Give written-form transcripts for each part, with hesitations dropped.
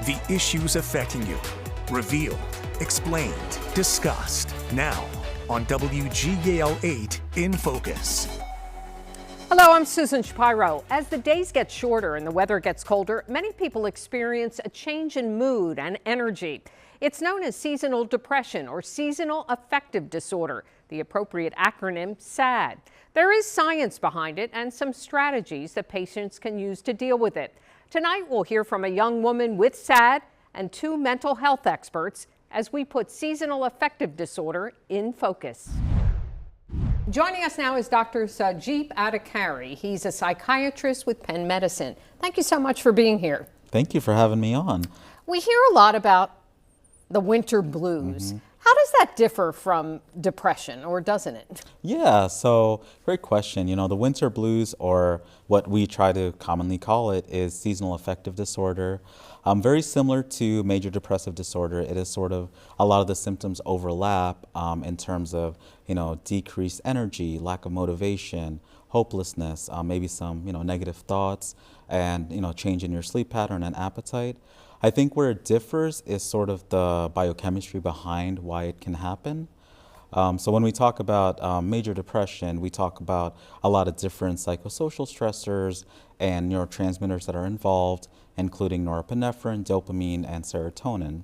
The issues affecting you. Revealed, explained, discussed. Now on WGAL 8 in Focus. Hello, I'm Susan Shapiro. As the days get shorter and the weather gets colder, many people experience a change in mood and energy. It's known as seasonal depression or seasonal affective disorder, the appropriate acronym SAD. There is science behind it and some strategies that patients can use to deal with it. Tonight, we'll hear from a young woman with SAD and two mental health experts as we put seasonal affective disorder in focus. Joining us now is Dr. Sajib Adhikari. He's a psychiatrist with Penn Medicine. Thank you so much for being here. Thank you for having me on. We hear a lot about the winter blues. How does that differ from depression, or doesn't it? Yeah, so great question. You know, the winter blues, or what we try to commonly call it, is seasonal affective disorder. Very similar to major depressive disorder. It is sort of, a lot of the symptoms overlap in terms of, you know, decreased energy, lack of motivation, hopelessness, maybe some, you know, negative thoughts, and, you know, change in your sleep pattern and appetite. I think where it differs is sort of the biochemistry behind why it can happen. So when we talk about major depression, we talk about a lot of different psychosocial stressors and neurotransmitters that are involved, including norepinephrine, dopamine, and serotonin.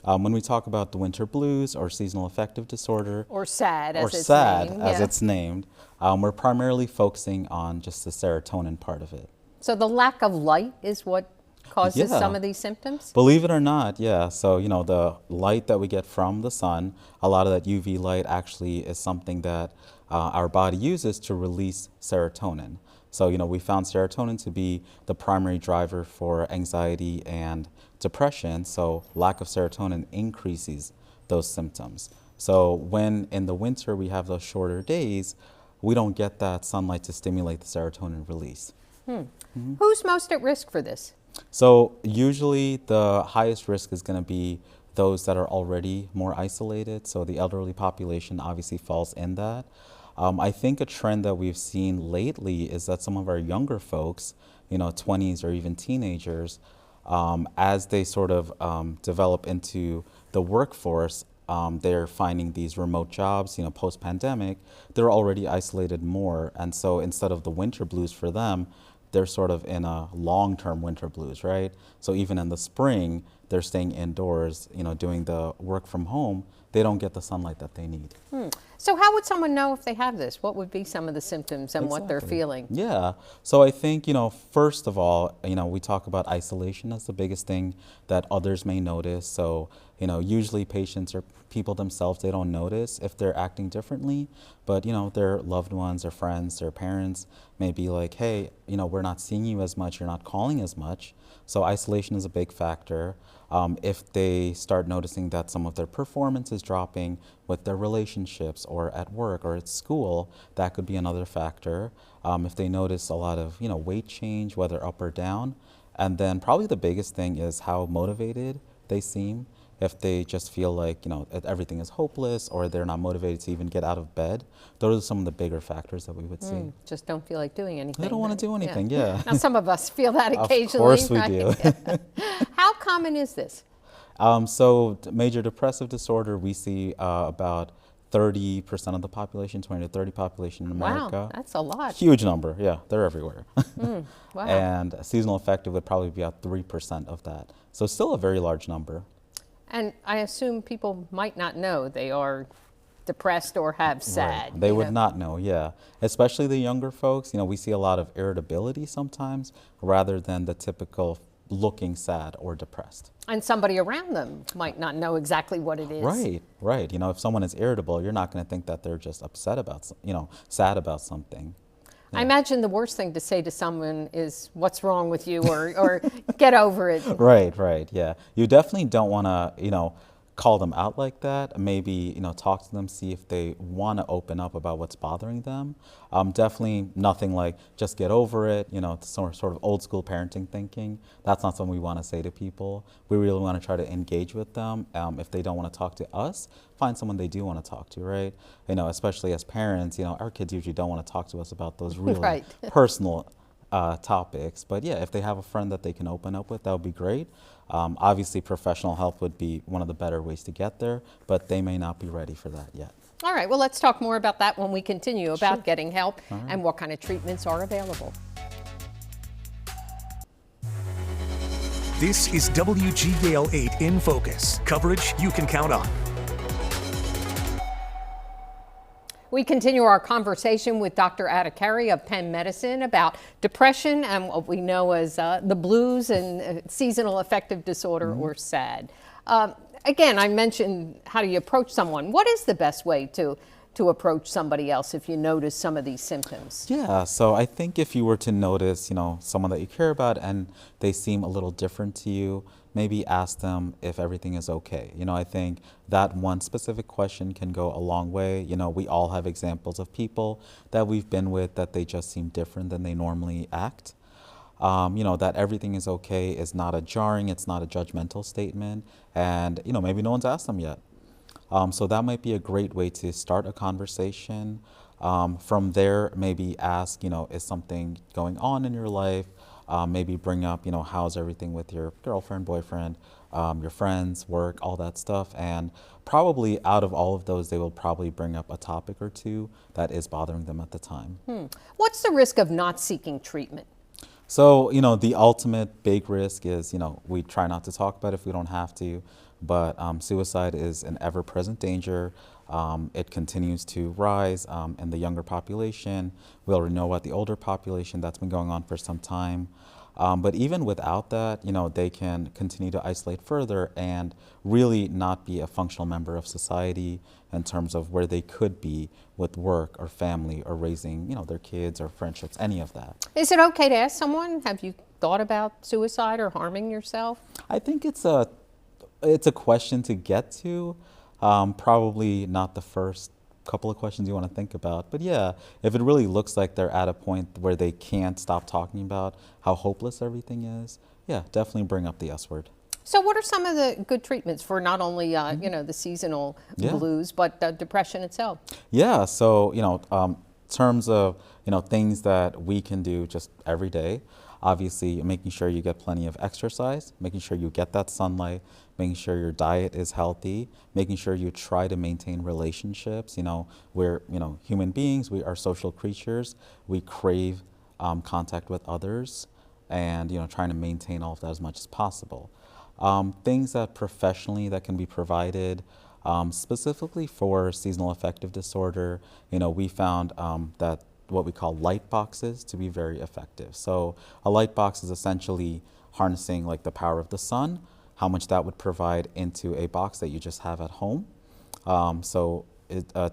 When we talk about the winter blues or seasonal affective disorder, or SAD as it's named, we're primarily focusing on just the serotonin part of it. So the lack of light is what causes some of these symptoms? Believe it or not, yeah. So, you know, the light that we get from the sun, a lot of that UV light actually is something that our body uses to release serotonin. So, you know, we found serotonin to be the primary driver for anxiety and depression. So lack of serotonin increases those symptoms. So when in the winter we have those shorter days, we don't get that sunlight to stimulate the serotonin release. Who's most at risk for this? So usually the highest risk is going to be those that are already more isolated. So the elderly population obviously falls in that. I think a trend that we've seen lately is that some of our younger folks, you know, 20s or even teenagers, as they sort of develop into the workforce, they're finding these remote jobs, you know, post-pandemic, they're already isolated more. And so instead of the winter blues for them, they're sort of in a long-term winter blues, right? So even in the spring, they're staying indoors, you know, doing the work from home. They don't get the sunlight that they need. So how would someone know if they have this? What would be some of the symptoms and what they're feeling? Yeah, so I think, you know, first of all, you know, we talk about isolation as the biggest thing that others may notice. So, you know, usually patients or people themselves, they don't notice if they're acting differently, but, you know, their loved ones, their friends, their parents may be like, hey, you know, we're not seeing you as much, you're not calling as much. So isolation is a big factor. If they start noticing that some of their performance is dropping with their relationships or at work or at school, that could be another factor. If they notice a lot of, you know, weight change, whether up or down. And then probably the biggest thing is how motivated they seem. If they just feel like, you know, everything is hopeless or they're not motivated to even get out of bed, those are some of the bigger factors that we would see. Just don't feel like doing anything. They don't want to do anything, yeah. Now, some of us feel that occasionally. Of course we right? do. How common is this? So major depressive disorder, we see about 30% of the population, 20 to 30 population in America. Wow, that's a lot. Huge number, yeah, they're everywhere. Wow. And seasonal affective would probably be about 3% of that. So still a very large number. And I assume people might not know they are depressed or have SAD. Right. They would not know, yeah. Especially the younger folks, you know, we see a lot of irritability sometimes rather than the typical looking sad or depressed. And somebody around them might not know exactly what it is. Right, right. You know, if someone is irritable, you're not going to think that they're just upset about, you know, sad about something. I imagine the worst thing to say to someone is, what's wrong with you, or get over it. Right, right, yeah. You definitely don't want to, you know, call them out like that. Maybe, you know, talk to them, see if they want to open up about what's bothering them. Definitely nothing like just get over it, you know, sort of old school parenting thinking. That's not something we want to say to people. We really want to try to engage with them. If they don't want to talk to us, find someone they do want to talk to, right? You know, especially as parents, you know, our kids usually don't want to talk to us about those really Right. personal topics. But yeah, if they have a friend that they can open up with, that would be great. Obviously, professional help would be one of the better ways to get there, but they may not be ready for that yet. All right, well, let's talk more about that when we continue about getting help and what kind of treatments are available. This is WGAL 8 in Focus. Coverage you can count on. We continue our conversation with Dr. Adhikari of Penn Medicine about depression and what we know as the blues and seasonal affective disorder, or SAD. Again, I mentioned how do you approach someone. What is the best way to approach somebody else if you notice some of these symptoms? Yeah, so I think if you were to notice, someone that you care about and they seem a little different to you, maybe ask them if everything is okay. I think that one specific question can go a long way. We all have examples of people that we've been with that they just seem different than they normally act. That everything is okay is not a jarring, it's not a judgmental statement, and maybe no one's asked them yet. So that might be a great way to start a conversation. From there, maybe ask, is something going on in your life? Maybe bring up, how's everything with your girlfriend, boyfriend, your friends, work, all that stuff. And probably out of all of those, they will probably bring up a topic or two that is bothering them at the time. What's the risk of not seeking treatment? So, the ultimate big risk is, we try not to talk about it if we don't have to, but suicide is an ever-present danger. It continues to rise in the younger population. We already know about the older population. That's been going on for some time. But even without that, they can continue to isolate further and really not be a functional member of society in terms of where they could be with work or family or raising, their kids or friendships, any of that. Is it okay to ask someone, have you thought about suicide or harming yourself? I think it's a question to get to. Probably not the first couple of questions you want to think about. But yeah, if it really looks like they're at a point where they can't stop talking about how hopeless everything is, yeah, definitely bring up the S word. So what are some of the good treatments for not only, the seasonal blues, but depression itself? Yeah, so, terms of, things that we can do just every day, obviously making sure you get plenty of exercise, making sure you get that sunlight, making sure your diet is healthy, making sure you try to maintain relationships. We're, human beings, we are social creatures. We crave contact with others and, trying to maintain all of that as much as possible. Things that professionally that can be provided, specifically for seasonal affective disorder, we found that what we call light boxes to be very effective. So a light box is essentially harnessing like the power of the sun, how much that would provide into a box that you just have at home.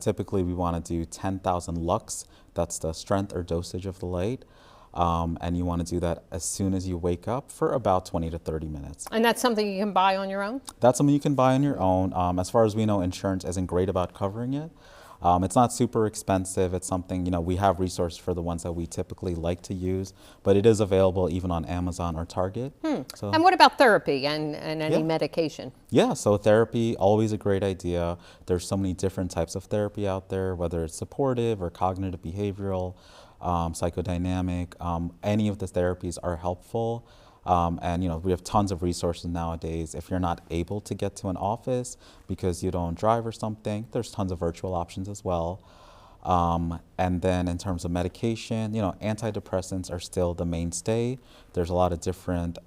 Typically we want to do 10,000 lux, that's the strength or dosage of the light. And you want to do that as soon as you wake up for about 20 to 30 minutes. And that's something you can buy on your own? That's something you can buy on your own. As far as we know, insurance isn't great about covering it. It's not super expensive. It's something, we have resources for the ones that we typically like to use, but it is available even on Amazon or Target. So, and what about therapy and any medication? Yeah, so therapy, always a great idea. There's so many different types of therapy out there, whether it's supportive or cognitive behavioral, psychodynamic, any of the therapies are helpful. And we have tons of resources nowadays. If you're not able to get to an office because you don't drive or something, there's tons of virtual options as well. And then in terms of medication, antidepressants are still the mainstay. There's a lot of different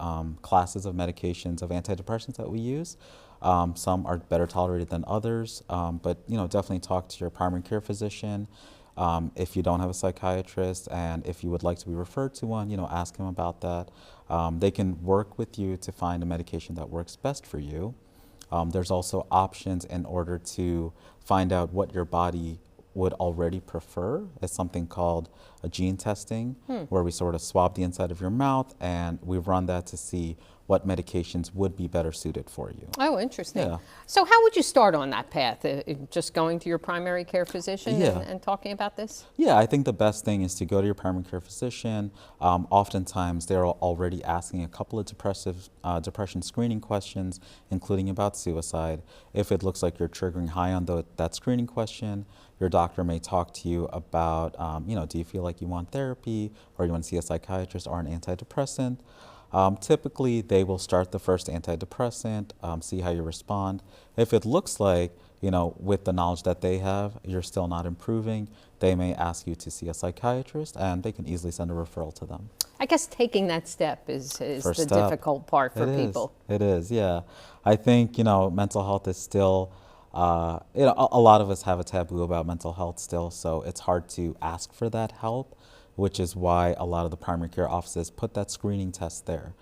classes of medications of antidepressants that we use. Some are better tolerated than others, but definitely talk to your primary care physician. If you don't have a psychiatrist and if you would like to be referred to one, ask him about that. They can work with you to find a medication that works best for you. There's also options in order to find out what your body would already prefer. It's something called a gene testing, where we sort of swab the inside of your mouth and we run that to see what medications would be better suited for you. Oh, interesting. Yeah. So how would you start on that path? Just going to your primary care physician Yeah. and talking about this? Yeah, I think the best thing is to go to your primary care physician. Oftentimes, they're already asking a couple of depression screening questions, including about suicide. If it looks like you're triggering high on that screening question, your doctor may talk to you about, do you feel like you want therapy, or you want to see a psychiatrist or an antidepressant? Typically, they will start the first antidepressant, see how you respond. If it looks like, with the knowledge that they have, you're still not improving, they may ask you to see a psychiatrist, and they can easily send a referral to them. I guess taking that step is the Step. difficult part for people. It is, yeah. I think, mental health is still, a lot of us have a taboo about mental health still, so it's hard to ask for that help, which is why a lot of the primary care offices put that screening test there.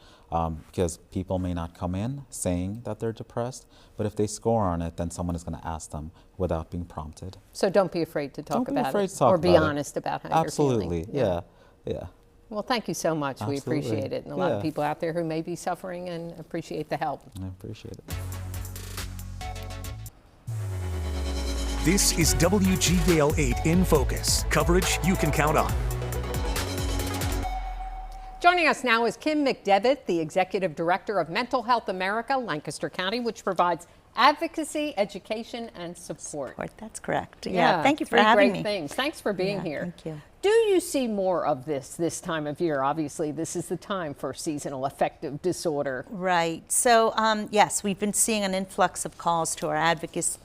Because people may not come in saying that they're depressed, but if they score on it, then someone is going to ask them without being prompted. So don't be afraid to talk Don't be about afraid it, to talk or be about it. honest about how Absolutely, you're feeling. yeah. Well, thank you so much. We Absolutely. appreciate it. And a lot of Yeah. people out there who may be suffering and appreciate the help. I appreciate it. This is WGAL 8 in Focus, coverage you can count on. Joining us now is Kim McDevitt, the Executive Director of Mental Health America, Lancaster County, which provides advocacy, education, and support. That's correct. Yeah, thank you for having me. Great things. Thanks for being Yeah, here. thank you. Do you see more of this time of year? Obviously, this is the time for seasonal affective disorder. Right. So yes, we've been seeing an influx of calls to our advocates.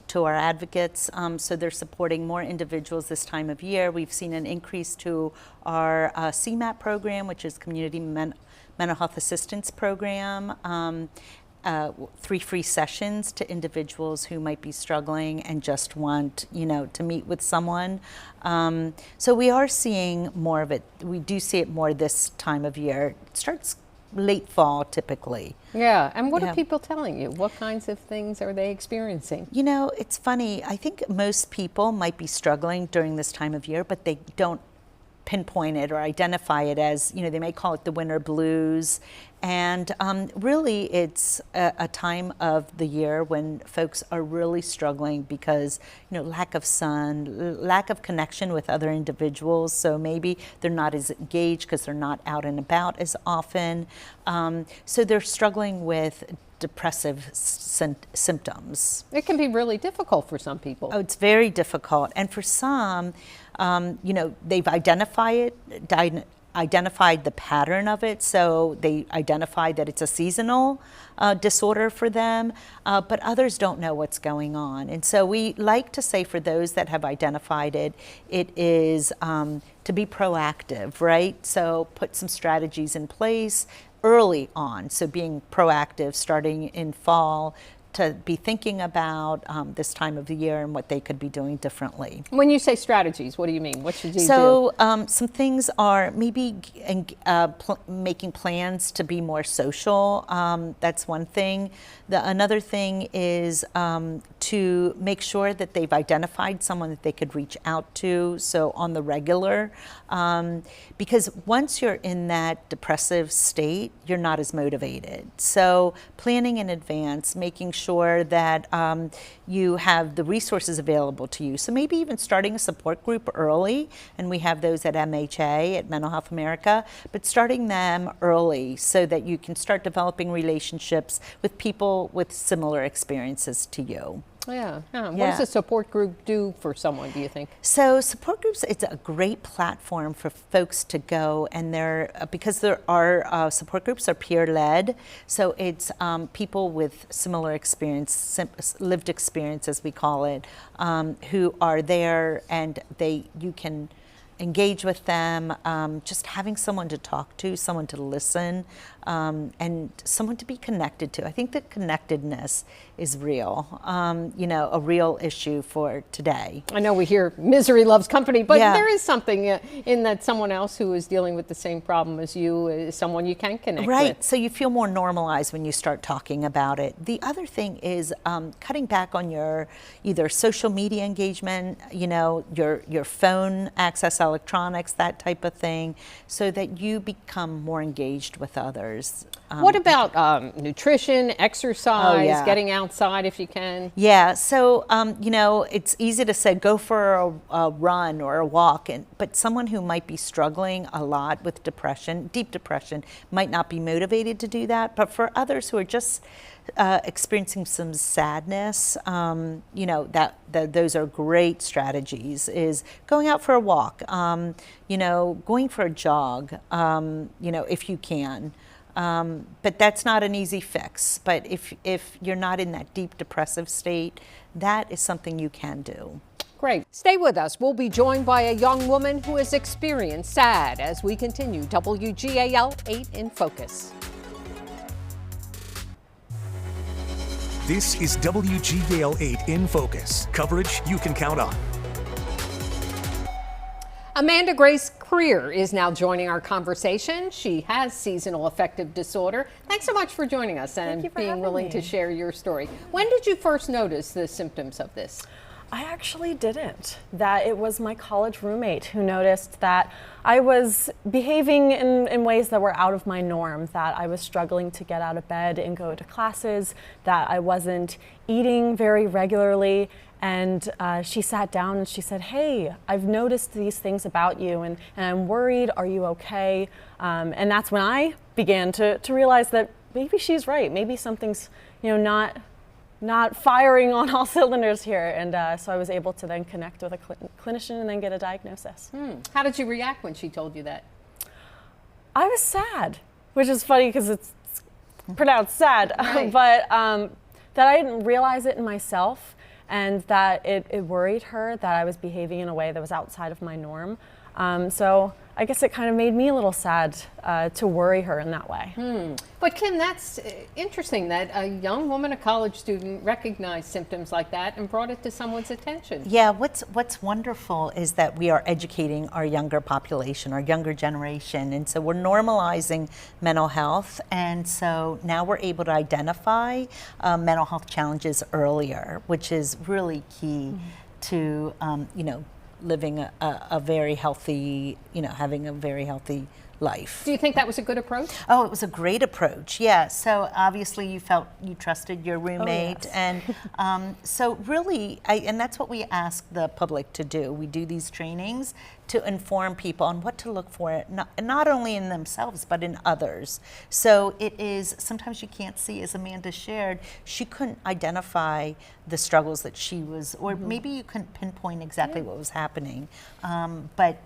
So they're supporting more individuals this time of year. We've seen an increase to our CMAP program, which is Community Mental Health Assistance Program. 3 free sessions to individuals who might be struggling and just want, to meet with someone. So we are seeing more of it. We do see it more this time of year. It starts late fall typically. Yeah, and what Yeah. are people telling you? What kinds of things are they experiencing? It's funny. I think most people might be struggling during this time of year, but they don't pinpoint it or identify it as, they may call it the winter blues. And really, it's a time of the year when folks are really struggling because, lack of sun, lack of connection with other individuals. So maybe they're not as engaged because they're not out and about as often. So they're struggling with depressive symptoms. It can be really difficult for some people. Oh, it's very difficult. And for some, they've identified the pattern of it, so they identified that it's a seasonal disorder for them, but others don't know what's going on. And so we like to say for those that have identified it, it is to be proactive, right? So put some strategies in place early on, so being proactive starting in fall, to be thinking about this time of the year and what they could be doing differently. When you say strategies, what do you mean? What should you do? So some things are maybe making plans to be more social. That's one thing. Another thing is to make sure that they've identified someone that they could reach out to, so on the regular. Because once you're in that depressive state, you're not as motivated. So planning in advance, making sure that you have the resources available to you. So maybe even starting a support group early, and we have those at MHA, at Mental Health America, but starting them early so that you can start developing relationships with people with similar experiences to you. Yeah. What does a support group do for someone, do you think? So support groups, it's a great platform for folks to go, and because there are support groups are peer-led, so it's people with similar experience, lived experience as we call it, who are there, and you can engage with them, just having someone to talk to, someone to listen, and someone to be connected to. I think that connectedness is real, a real issue for today. I know we hear misery loves company, but Yeah. there is something in that someone else who is dealing with the same problem as you is someone you can connect Right, with. so you feel more normalized when you start talking about it. The other thing is cutting back on your either social media engagement, your phone access, electronics, that type of thing, so that you become more engaged with others. What about nutrition, exercise, yeah. getting outside if you can? Yeah, so you know, it's easy to say go for a run or a walk, but someone who might be struggling a lot with depression, deep depression, might not be motivated to do that. But for others who are just experiencing some sadness, you know, those are great strategies. Is going out for a walk, you know, going for a jog, you know, if you can. But that's not an easy fix. But if you're not in that deep depressive state, that is something you can do. Great. Stay with us. We'll be joined by a young woman who has experienced SAD as we continue WGAL 8 in Focus. This is WGAL 8 in Focus, coverage you can count on. Amanda Grace Creer is now joining our conversation. She has seasonal affective disorder. Thanks so much for joining us and being willing to share your story. When did you first notice the symptoms of this? I actually didn't. That it was my college roommate who noticed that I was behaving in ways that were out of my norm, that I was struggling to get out of bed and go to classes, that I wasn't eating very regularly. And she sat down and she said, "Hey, I've noticed these things about you and I'm worried, are you okay?" And that's when I began to realize that maybe she's right. Maybe something's, you know, not firing on all cylinders here. And so I was able to then connect with a clinician and then get a diagnosis. How did you react when she told you that? I was sad, which is funny because it's pronounced sad, Right. but that I didn't realize it in myself and that it worried her that I was behaving in a way that was outside of my norm. So I guess it kind of made me a little sad to worry her in that way. But Kim, that's interesting that a young woman, a college student, recognized symptoms like that and brought it to someone's attention. Yeah, what's wonderful is that we are educating our younger population, our younger generation, and so we're normalizing mental health, and so now we're able to identify mental health challenges earlier, which is really key to you know, living a very healthy, you know, having a very healthy life. Do you think that was a good approach? Oh, it was a great approach. Yeah. So obviously you felt you trusted your roommate, yes. and so really, and that's what we ask the public to do. We do these trainings to inform people on what to look for, not only in themselves but in others. So it is, sometimes you can't see, as Amanda shared, she couldn't identify the struggles that she was, or maybe you couldn't pinpoint exactly what was happening, but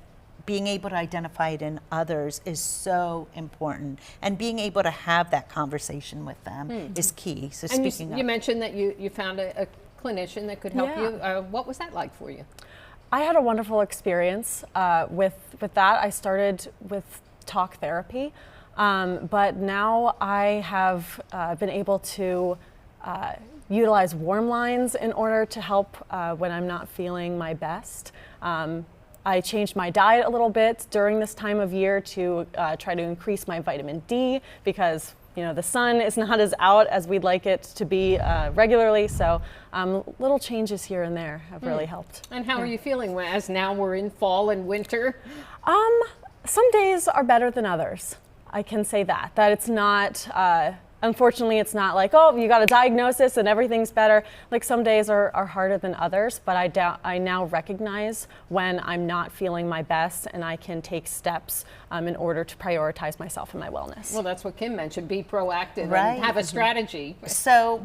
being able to identify it in others is so important, and being able to have that conversation with them is key. So And speaking you up. mentioned that you found a clinician that could help Yeah. you. What was that like for you? I had a wonderful experience with that. I started with talk therapy, but now I have been able to utilize warm lines in order to help when I'm not feeling my best. I changed my diet a little bit during this time of year to try to increase my vitamin D because, you know, the sun is not as out as we'd like it to be regularly. So little changes here and there have really helped. And how are you feeling as now we're in fall and winter? Some days are better than others. I can say that it's not, unfortunately, it's not like, oh, you got a diagnosis and everything's better. Like some days are harder than others, but I now recognize when I'm not feeling my best and I can take steps in order to prioritize myself and my wellness. Well, that's what Kim mentioned. Be proactive Right. and have a strategy. So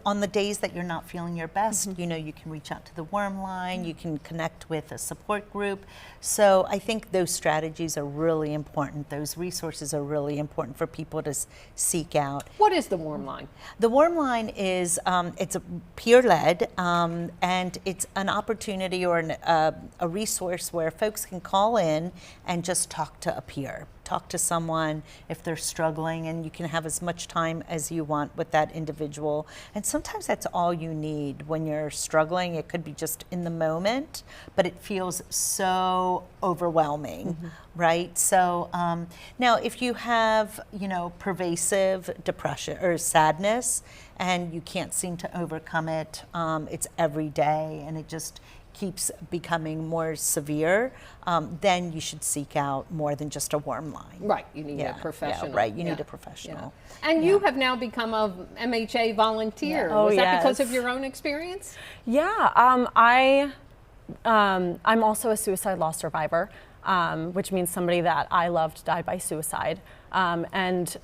on the days that you're not feeling your best, you know, you can reach out to the Worm Line, you can connect with a support group. So I think those strategies are really important. Those resources are really important for people to seek out. What is the Warm Line? The Warm Line is it's a peer-led, and it's an opportunity or a resource where folks can call in and just talk to a peer. Talk to someone if they're struggling, and you can have as much time as you want with that individual. And sometimes that's all you need when you're struggling. It could be just in the moment, but it feels so overwhelming, right? So now if you have, you know, pervasive depression or sadness and you can't seem to overcome it, it's every day and it just keeps becoming more severe, then you should seek out more than just a worm line. Right, you need a professional. Yeah, right, you Yeah. need a professional. And you have now become a MHA volunteer. Yeah. Oh, Was that because yes. of your own experience? Yeah, I'm also a suicide loss survivor, which means somebody that I loved died by suicide. And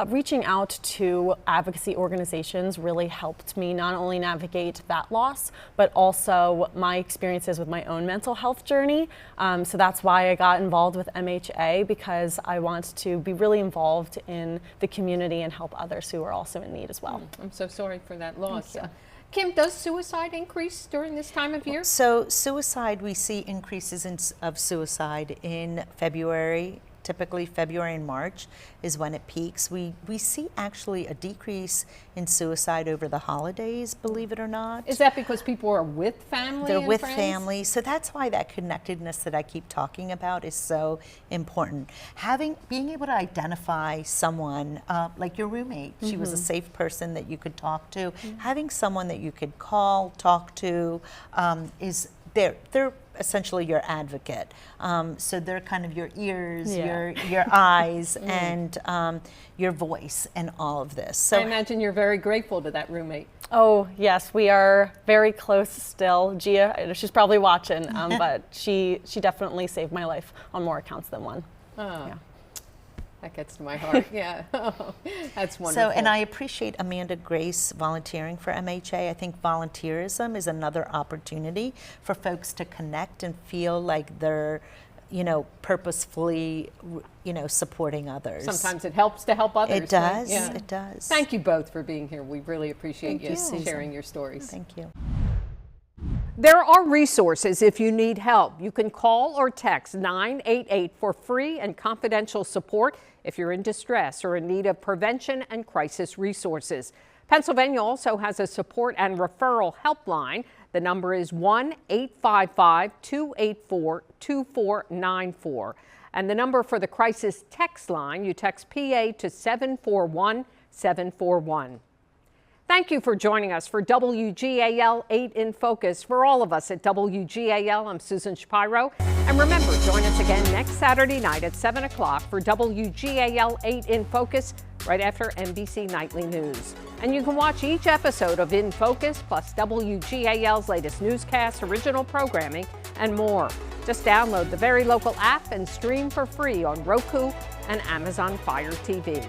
reaching out to advocacy organizations really helped me not only navigate that loss, but also my experiences with my own mental health journey. So that's why I got involved with MHA, because I want to be really involved in the community and help others who are also in need as well. I'm so sorry for that loss. Thank you. Kim, does suicide increase during this time of year? So suicide, we see increases of suicide in February. Typically February and March is when it peaks. We see actually a decrease in suicide over the holidays, believe it or not. Is that because people are with family? They're and with friends? family, so that's why that connectedness that I keep talking about is so important. Being able to identify someone, like your roommate, she was a safe person that you could talk to. Having someone that you could call, talk to, they're essentially your advocate. So they're kind of your ears, your eyes, and your voice and all of this. So I imagine you're very grateful to that roommate. Oh, yes, we are very close still. Gia, she's probably watching, but she definitely saved my life on more accounts than one. Oh, Yeah. that gets to my heart. Yeah, that's wonderful. So, and I appreciate Amanda Grace volunteering for MHA. I think volunteerism is another opportunity for folks to connect and feel like they're, purposefully, supporting others. Sometimes it helps to help others. It does. Right? Yeah. It does. Thank you both for being here. We really appreciate Thank you you, Susan. sharing your stories. Thank you. There are resources if you need help. You can call or text 988 for free and confidential support if you're in distress or in need of prevention and crisis resources. Pennsylvania also has a support and referral helpline. The number is 1-855-284-2494. And the number for the crisis text line, you text PA to 741-741. Thank you for joining us for WGAL 8 in Focus. For all of us at WGAL, I'm Susan Shapiro. And remember, join us again next Saturday night at 7 o'clock for WGAL 8 in Focus, right after NBC Nightly News. And you can watch each episode of In Focus, plus WGAL's latest newscasts, original programming, and more. Just download the Very Local app and stream for free on Roku and Amazon Fire TV.